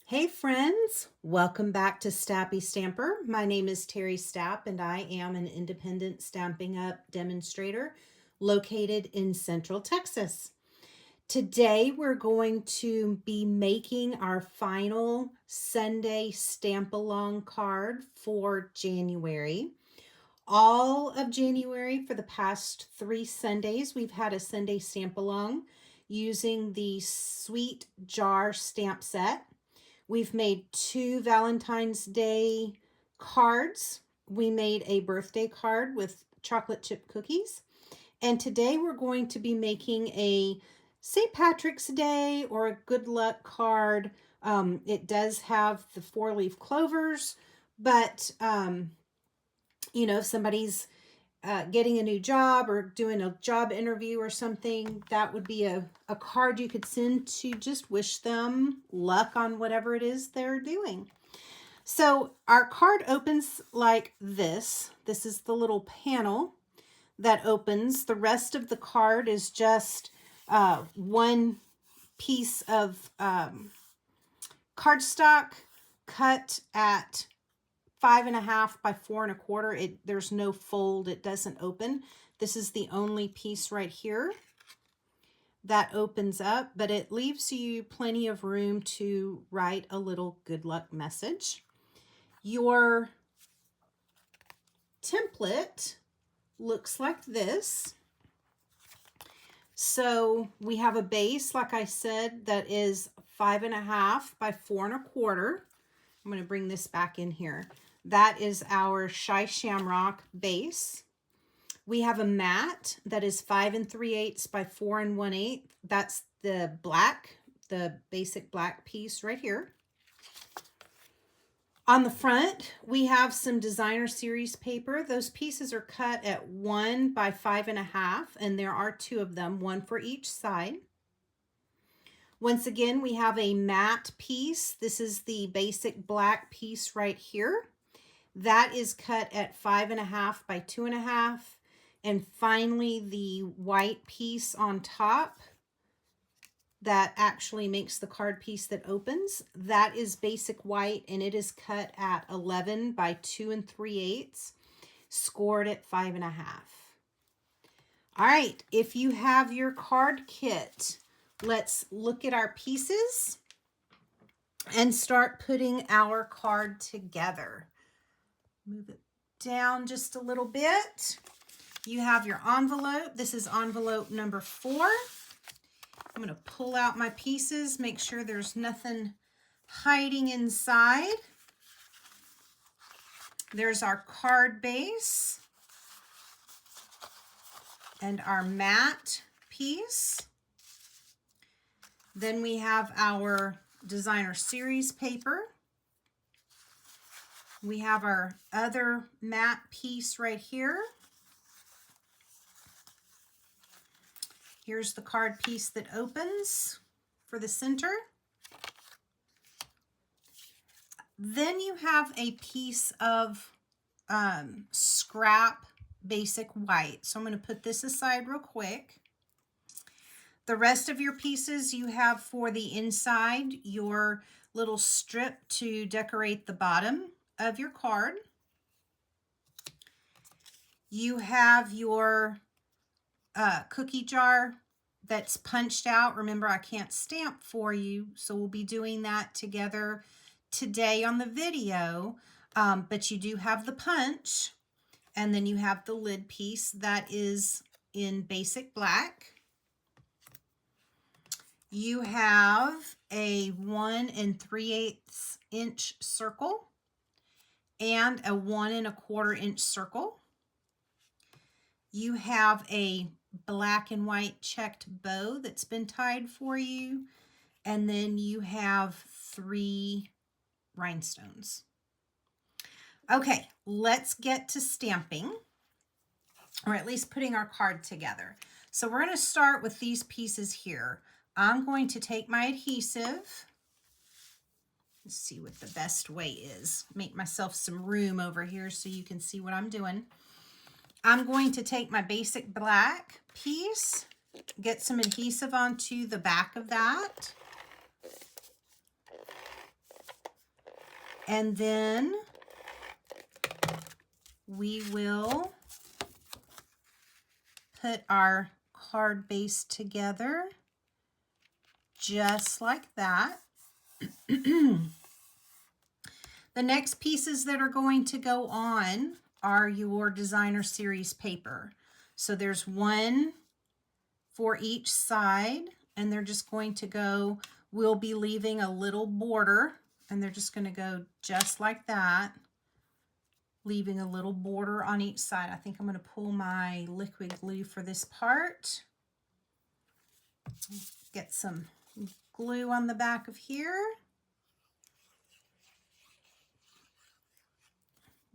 Hey friends, welcome back to Stappystamper. My name is Terry Stapp and I am an independent Stampin' Up! Demonstrator located in Central Texas. Today we're going to be making our final Sunday Stamp-Along card for January. All of January for the past 3 Sundays we've had a Sunday Stamp-Along using the Sweet Jar stamp set. We've made 2 Valentine's Day cards. We made a birthday card with chocolate chip cookies. And today we're going to be making a St. Patrick's Day or a good luck card. It does have the 4-leaf clovers, but if somebody's getting a new job or doing a job interview or something, that would be a card you could send to just wish them luck on whatever it is they're doing. So our card opens like this. This is the little panel that opens. The rest of the card is just one piece of cardstock cut at 5.5 by 4.25. There's no fold. It doesn't open. This is the only piece right here that opens up, but it leaves you plenty of room to write a little good luck message. Your template looks like this. So we have a base, like I said, that is 5.5 by 4.25. I'm going to bring this back in here. That is our Shy Shamrock base. We have a mat that is 5 3/8 by 4 1/8. That's the basic black piece right here. On the front, we have some designer series paper. Those pieces are cut at 1 by 5.5, and there are 2 of them, 1 for each side. Once again, we have a matte piece. This is the basic black piece right here. That is cut at 5.5 by 2.5. And finally, the white piece on top that actually makes the card piece that opens, that is basic white, and it is cut at 11 by 2 3/8, scored at 5.5. All right, if you have your card kit, let's look at our pieces and start putting our card together. Move it down just a little bit. You have your envelope. This is envelope number 4. I'm going to pull out my pieces, make sure there's nothing hiding inside. There's our card base and our matte piece. Then we have our designer series paper. We have our other matte piece right here. Here's the card piece that opens for the center. Then you have a piece of scrap basic white. So I'm going to put this aside real quick. The rest of your pieces you have for the inside, your little strip to decorate the bottom of your card. You have your cookie jar that's punched out. Remember, I can't stamp for you, so we'll be doing that together today on the video. But you do have the punch, and then you have the lid piece that is in basic black. You have a 1 3/8 inch circle and a 1 1/4 inch circle. You have a black and white checked bow that's been tied for you. And then you have 3 rhinestones. Okay, let's get to stamping, or at least putting our card together. So we're going to start with these pieces here. I'm going to take my adhesive. Let's see what the best way is. Make myself some room over here so you can see what I'm doing. I'm going to take my basic black piece, get some adhesive onto the back of that. And then we will put our card base together just like that. The next pieces that are going to go on are your designer series paper. So there's one for each side, and they're just going to go, we'll be leaving a little border, and they're just going to go just like that, leaving a little border on each side. I think I'm going to pull my liquid glue for this part. Get some glue on the back of here.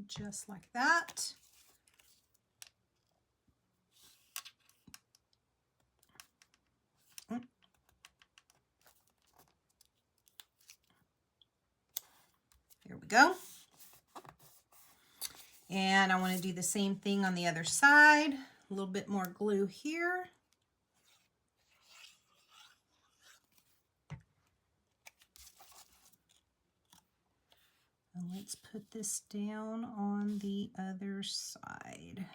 Just like that. There we go. And I want to do the same thing on the other side. A little bit more glue here. And let's put this down on the other side.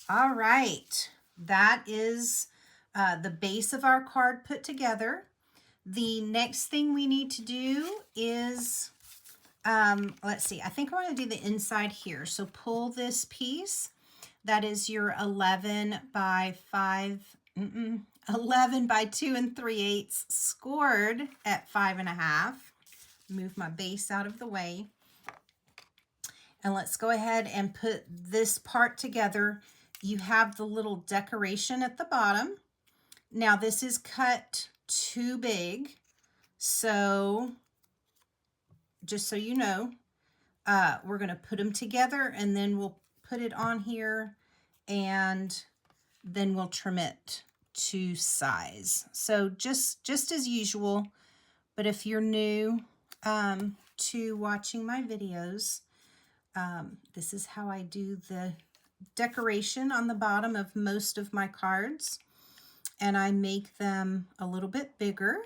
All right, that is the base of our card put together. The next thing we need to do is, let's see, I think I want to do the inside here. So pull this piece. That is your 11 by 11 by 2 3/8 scored at 5.5. Move my base out of the way. And let's go ahead and put this part together. You have the little decoration at the bottom. Now this is cut too big. So just so you know, we're going to put them together and then we'll put it on here and then we'll trim it to size. So just as usual, but if you're new to watching my videos, this is how I do the decoration on the bottom of most of my cards. And I make them a little bit bigger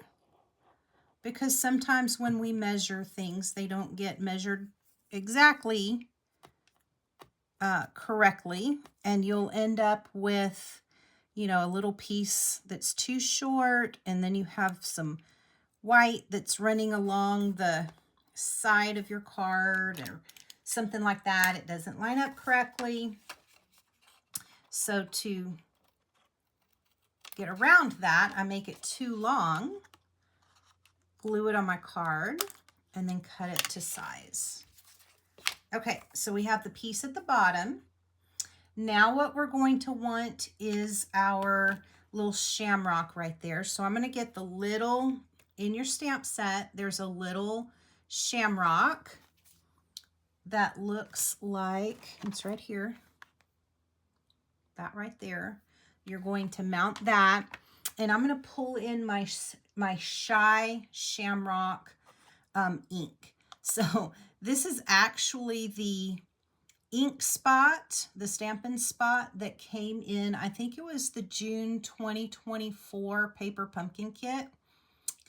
because sometimes when we measure things, they don't get measured exactly correctly. And you'll end up with, you know, a little piece that's too short. And then you have some white that's running along the side of your card or something like that. It doesn't line up correctly. So to get around that, I make it too long, glue it on my card, and then cut it to size. Okay, so we have the piece at the bottom. Now what we're going to want is our little shamrock right there. So I'm going to get the little, in your stamp set, there's a little shamrock that looks like, it's right here, that right there. You're going to mount that, and I'm going to pull in my Shy Shamrock ink. So this is actually the ink spot, the Stampin' Spot that came in, I think it was the June 2024 paper pumpkin kit.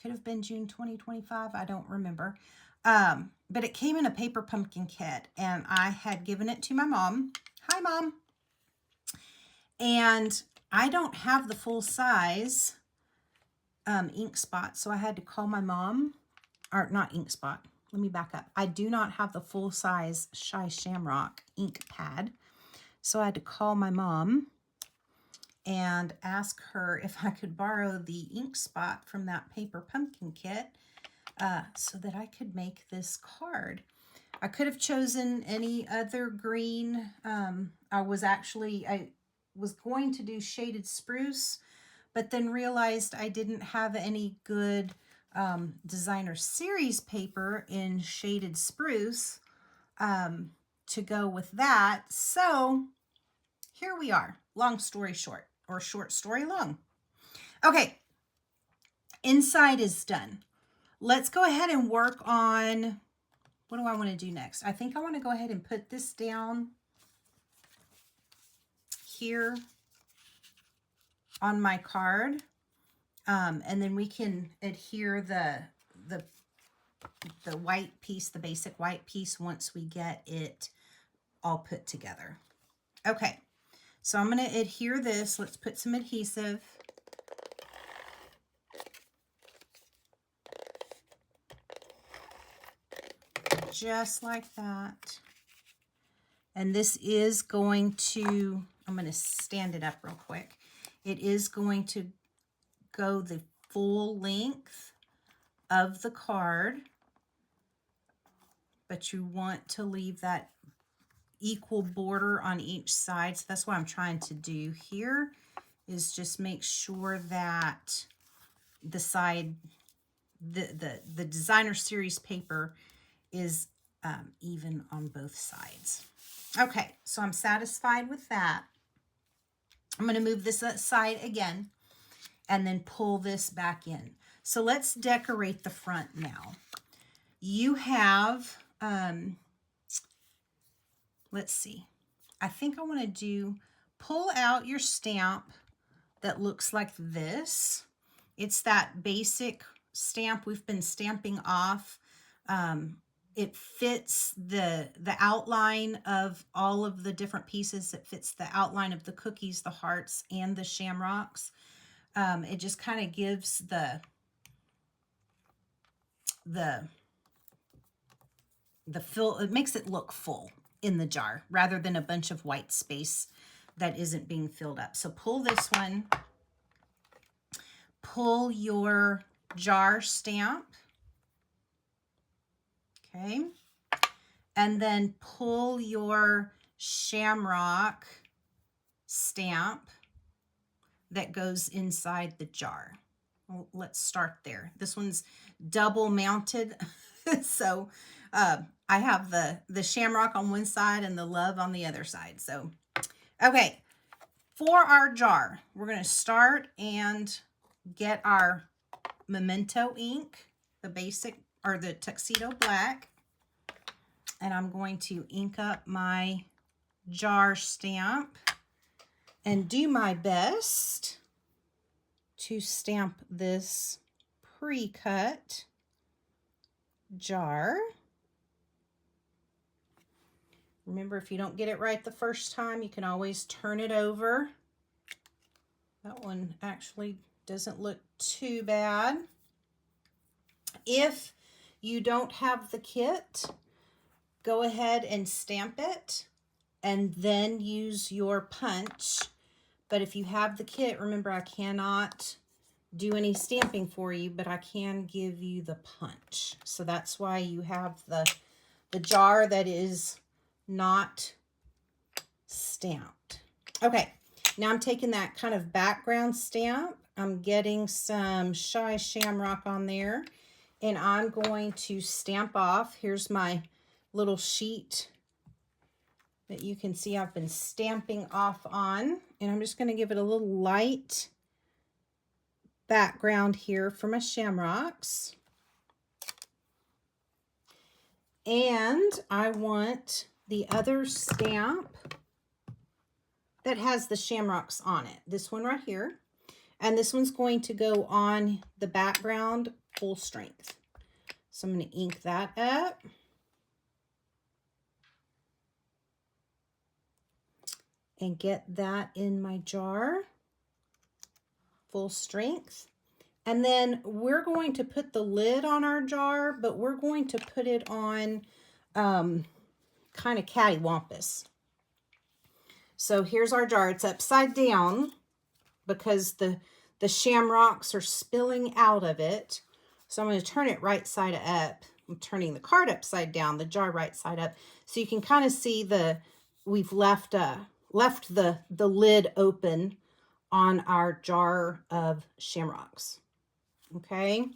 Could have been June 2025, I don't remember. But it came in a paper pumpkin kit, and I had given it to my mom. Hi, Mom. And I don't have the full size ink spot, so I had to call my mom, or not ink spot, let me back up. I do not have the full size Shy Shamrock ink pad, so I had to call my mom and ask her if I could borrow the ink spot from that paper pumpkin kit so that I could make this card. I could have chosen any other green. I was going to do shaded spruce, but then realized I didn't have any good designer series paper in shaded spruce to go with that. So here we are, long story short, or short story long. Okay, inside is done. Let's go ahead and work on, what do I want to do next? I think I want to go ahead and put this down here on my card. And then we can adhere the white piece, the basic white piece, once we get it all put together. Okay, so I'm going to adhere this. Let's put some adhesive. Just like that. And this is going to, I'm going to stand it up real quick. It is going to go the full length of the card, but you want to leave that equal border on each side. So that's what I'm trying to do here, is just make sure that the side, the designer series paper is even on both sides. Okay, so I'm satisfied with that. I'm going to move this aside again and then pull this back in. So let's decorate the front now. You have, let's see, I think I want to do, pull out your stamp that looks like this. It's that basic stamp we've been stamping off. It fits the outline of all of the different pieces. It fits the outline of the cookies, the hearts, and the shamrocks. It just kind of gives the fill, it makes it look full in the jar rather than a bunch of white space that isn't being filled up. So pull this one, pull your jar stamp, okay, and then pull your shamrock stamp that goes inside the jar. Well, let's start there. This one's double mounted. So I have the shamrock on one side and the love on the other side. So, okay, for our jar, we're going to start and get our Memento ink, the basic, or the tuxedo black. And I'm going to ink up my jar stamp and do my best to stamp this pre-cut jar. Remember, if you don't get it right the first time, you can always turn it over. That one actually doesn't look too bad. If you don't have the kit, go ahead and stamp it and then use your punch. But if you have the kit, remember, I cannot do any stamping for you, but I can give you the punch. So that's why you have the jar that is not stamped. Okay, now I'm taking that kind of background stamp. I'm getting some Shy Shamrock on there, and I'm going to stamp off. Here's my little sheet that you can see I've been stamping off on, and I'm just going to give it a little light background here for my shamrocks. And I want the other stamp that has the shamrocks on it. This one right here. And this one's going to go on the background full strength. So I'm going to ink that up. And get that in my jar, full strength. And then we're going to put the lid on our jar, but we're going to put it on kind of cattywampus. So here's our jar. It's upside down because the shamrocks are spilling out of it. So I'm going to turn it right side up. I'm turning the card upside down, the jar right side up. So you can kind of see we've left the lid open on our jar of shamrocks. Okay,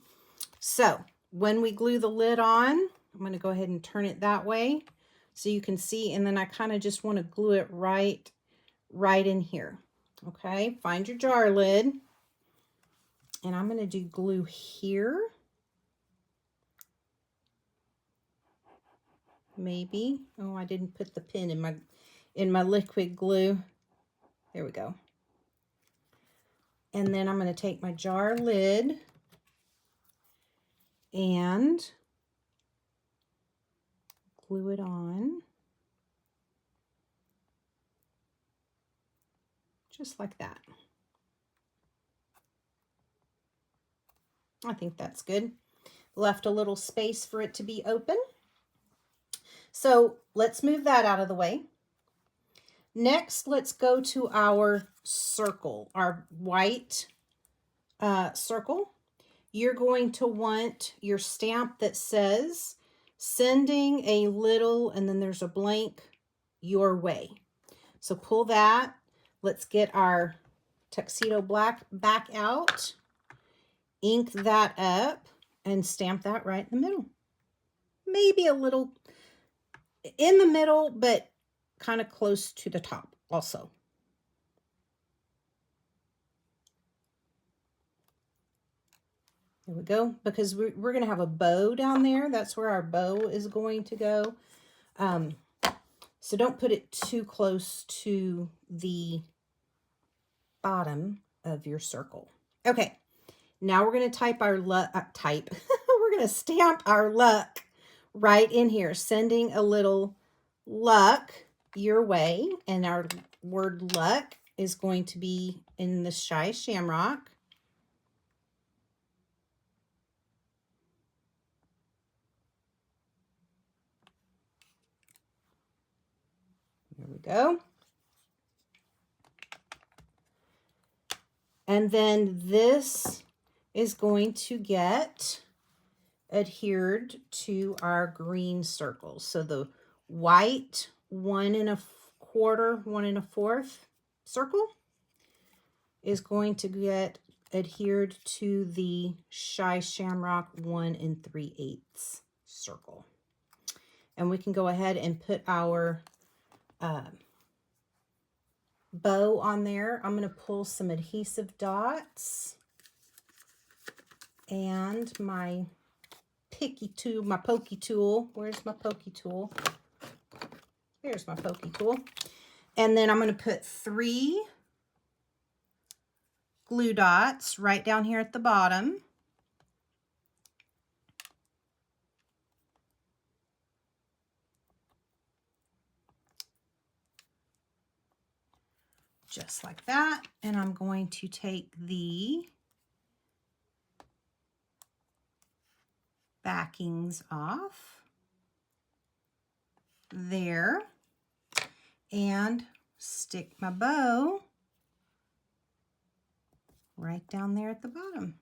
so when we glue the lid on, I'm going to go ahead and turn it that way so you can see, and then I kind of just want to glue it right in here. Okay, find your jar lid, and I'm going to do glue here. Maybe. Oh, I didn't put the pin in my liquid glue. There we go. And then I'm going to take my jar lid and glue it on. Just like that. I think that's good. Left a little space for it to be open. So let's move that out of the way. Next, let's go to our circle, our white circle. You're going to want your stamp that says, sending a little, and then there's a blank, your way. So pull that. Let's get our tuxedo black back out, ink that up, and stamp that right in the middle. Maybe a little in the middle, but kind of close to the top also. There we go, because we're going to have a bow down there. That's where our bow is going to go. So don't put it too close to the bottom of your circle. Okay, now we're going to type our luck, we're going to stamp our luck right in here, sending a little luck your way. And our word luck is going to be in the Shy Shamrock. There we go. And then this is going to get adhered to our green circles. So the white 1 1/4, 1 1/4 circle is going to get adhered to the Shy Shamrock 1 3/8 circle. And we can go ahead and put our bow on there. I'm going to pull some adhesive dots and my pokey tool. Where's my pokey tool? There's my pokey tool. And then I'm going to put 3 glue dots right down here at the bottom. Just like that. And I'm going to take the backings off there and stick my bow right down there at the bottom.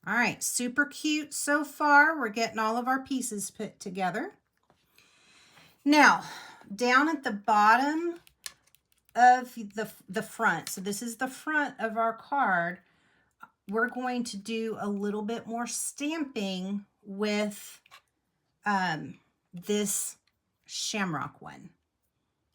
All right, super cute so far. We're getting all of our pieces put together. Now, down at the bottom of the front, so this is the front of our card, we're going to do a little bit more stamping with this shamrock one.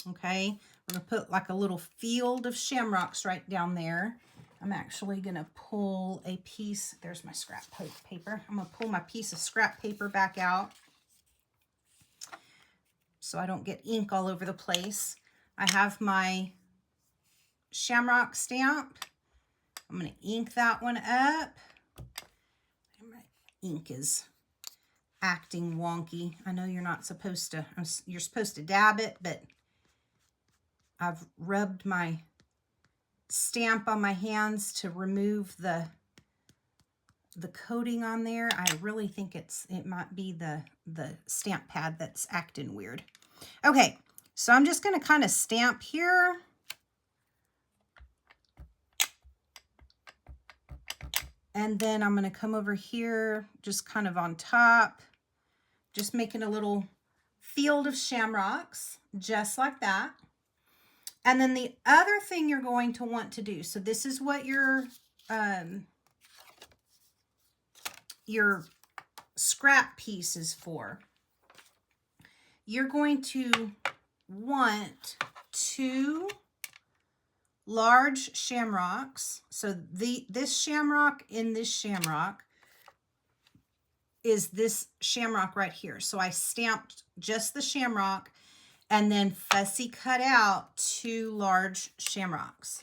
Okay, we're gonna put like a little field of shamrocks right down there. I'm actually gonna pull a piece, there's my scrap paper. I'm gonna pull my piece of scrap paper back out so I don't get ink all over the place. I have my shamrock stamp. I'm going to ink that one up. My ink is acting wonky. I know you're not supposed to, you're supposed to dab it, but I've rubbed my stamp on my hands to remove the coating on there. I really think it might be the stamp pad that's acting weird. Okay, so I'm just going to kind of stamp here. And then I'm going to come over here, just kind of on top, just making a little field of shamrocks, just like that. And then the other thing you're going to want to do, so this is what your scrap piece is for. You're going to want 2 large shamrocks. So this shamrock in this shamrock is this shamrock right here. So I stamped just the shamrock and then fussy cut out 2 large shamrocks.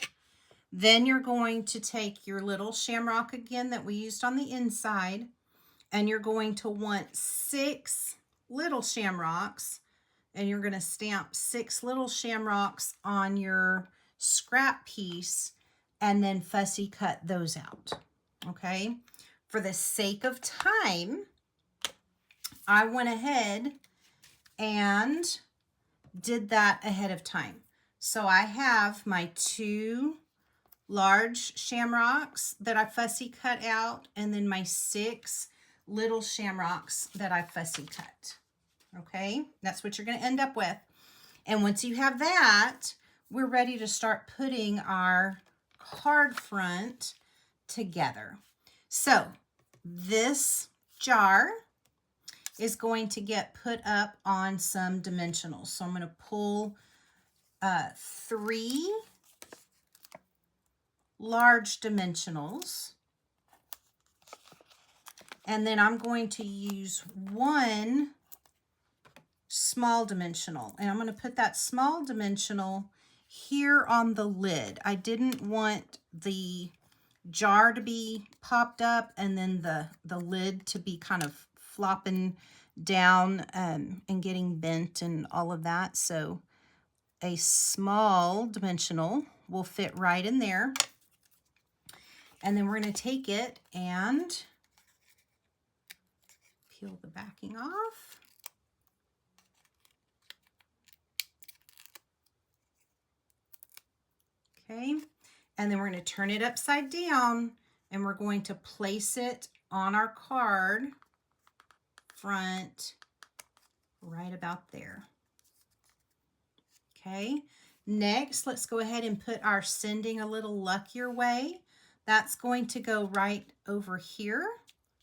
Then you're going to take your little shamrock again that we used on the inside, and you're going to want 6 little shamrocks, and you're going to stamp 6 little shamrocks on your scrap piece and then fussy cut those out. Okay, for the sake of time, I went ahead and did that ahead of time. So I have my 2 large shamrocks that I fussy cut out, and then my 6 little shamrocks that I fussy cut. Okay, that's what you're going to end up with. And once you have that, we're ready to start putting our card front together. So this jar is going to get put up on some dimensionals. So I'm going to pull 3 large dimensionals, and then I'm going to use 1 small dimensional, and I'm going to put that small dimensional here on the lid. I didn't want the jar to be popped up and then the lid to be kind of flopping down and getting bent and all of that. So a small dimensional will fit right in there. And then we're going to take it and peel the backing off. Okay, and then we're going to turn it upside down, and we're going to place it on our card front right about there. Okay, next let's go ahead and put our Sending a Little Luck Your Way. That's going to go right over here,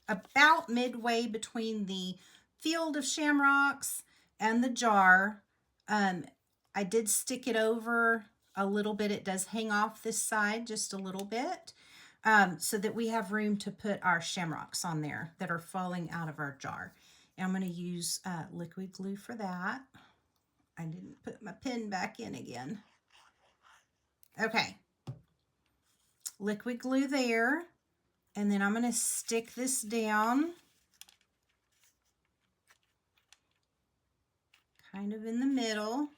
about midway between the field of shamrocks and the jar. I did stick it over a little bit. It does hang off this side just a little bit, so that we have room to put our shamrocks on there that are falling out of our jar. And I'm going to use liquid glue for that. I didn't put my pen back in again. Okay, liquid glue there, and then I'm going to stick this down kind of in the middle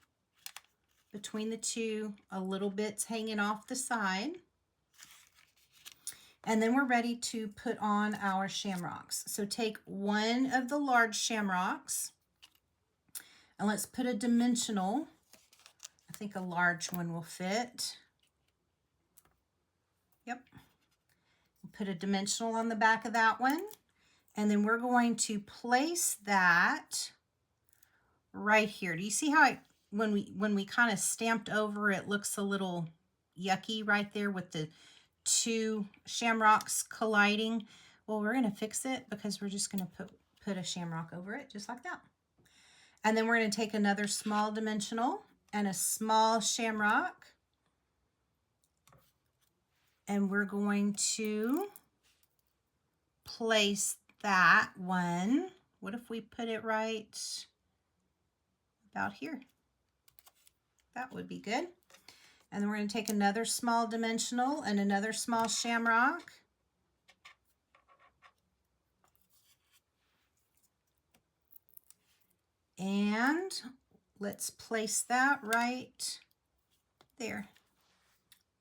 between the two. A little bit's hanging off the side. And then we're ready to put on our shamrocks. So take 1 of the large shamrocks and let's put a dimensional. I think a large one will fit. Yep. Put a dimensional on the back of that one. And then we're going to place that right here. Do you see how when we kind of stamped over, it looks a little yucky right there with the 2 shamrocks colliding? Well, we're going to fix it because we're just going to put a shamrock over it just like that. And then we're going to take another small dimensional and a small shamrock, and we're going to place that one. What if we put it right about here? That would be good. And then we're going to take another small dimensional and another small shamrock. And let's place that right there.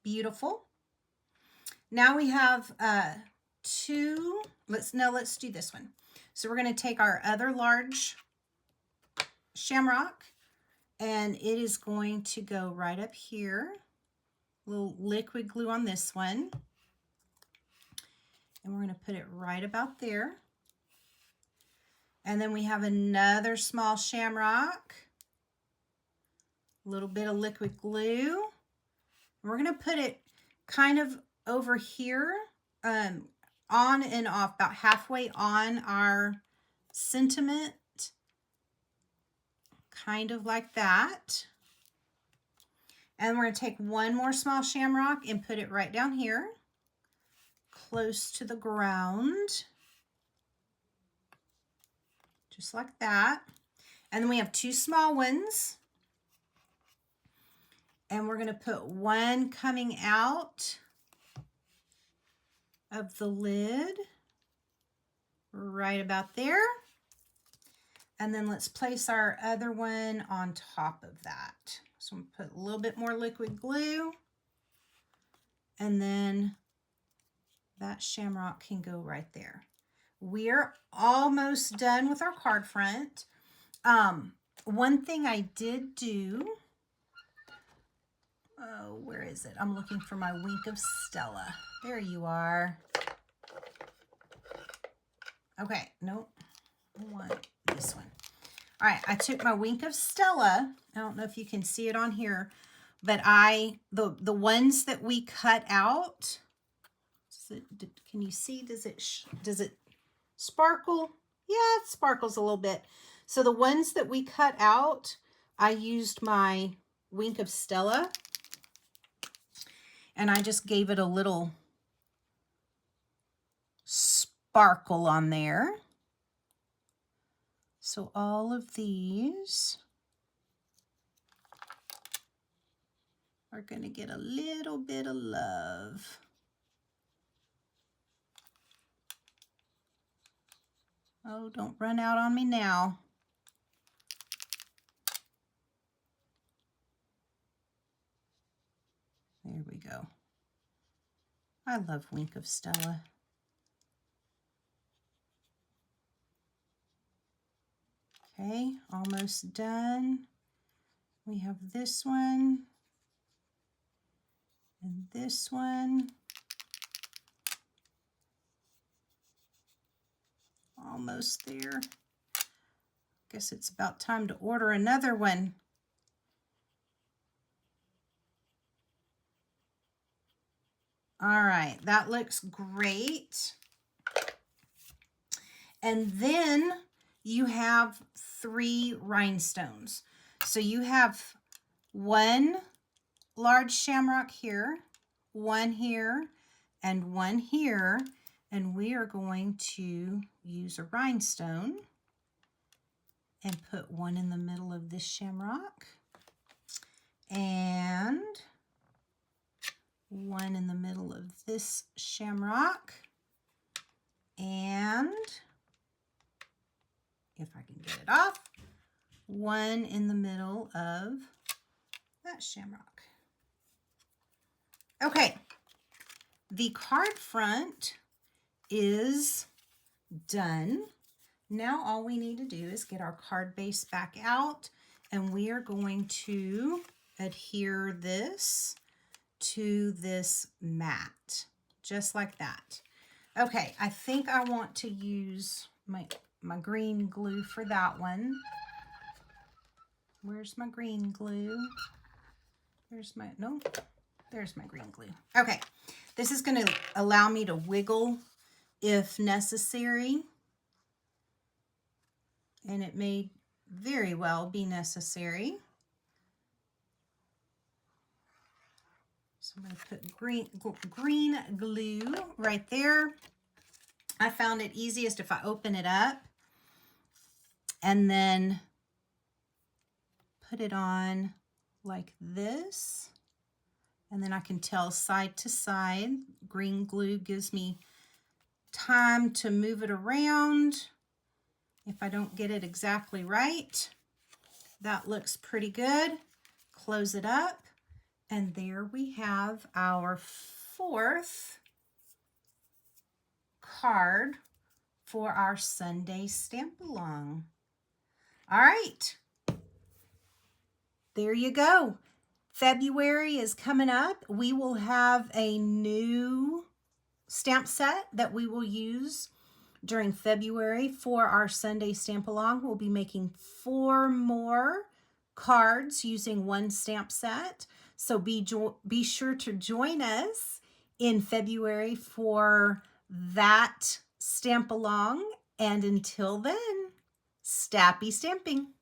Beautiful. Now we have 2. Let's do this one. So we're going to take our other large shamrock, and it is going to go right up here. A little liquid glue on this one. And we're going to put it right about there. And then we have another small shamrock. A little bit of liquid glue. And we're going to put it kind of over here, on and off, about halfway on our sentiment. Kind of like that. And we're going to take 1 more small shamrock and put it right down here, close to the ground. Just like that. And then we have 2 small ones. And we're going to put one coming out of the lid right about there. And then let's place our other one on top of that. So I'm going to put a little bit more liquid glue. And then that shamrock can go right there. We're almost done with our card front. One thing I did do, oh, where is it? I'm looking for my Wink of Stella. There you are. Okay, nope, I want this one. All right, I took my Wink of Stella. I don't know if you can see it on here, but the ones that we cut out, can you see, does it sparkle? Yeah, it sparkles a little bit. So the ones that we cut out, I used my Wink of Stella and I just gave it a little sparkle on there. So all of these are going to get a little bit of love. Oh, don't run out on me now. There we go. I love Wink of Stella. Okay, almost done. We have this one and this one. Almost there. Guess it's about time to order another one. All right, that looks great. And then you have 3 rhinestones. So you have one large shamrock here, one here, and one here. And we are going to use a rhinestone and put one in the middle of this shamrock and one in the middle of this shamrock, and if I can get it off, one in the middle of that shamrock. Okay, the card front is done. Now all we need to do is get our card base back out, and we are going to adhere this to this mat, just like that. Okay, I think I want to use my green glue for that one. Where's my green glue? There's my green glue. Okay, this is going to allow me to wiggle if necessary, and it may very well be necessary. So I'm going to put green glue right there. I found it easiest if I open it up and then put it on like this. And then I can tell side to side. Green glue gives me time to move it around if I don't get it exactly right. That looks pretty good. Close it up. And there we have our 4th card for our Sunday stamp-along. All right. There you go. February is coming up. We will have a new stamp set that we will use during February for our Sunday stamp-along. We'll be making 4 more cards using one stamp set. So be sure to join us in February for that stamp-along. And until then, Stappy stamping.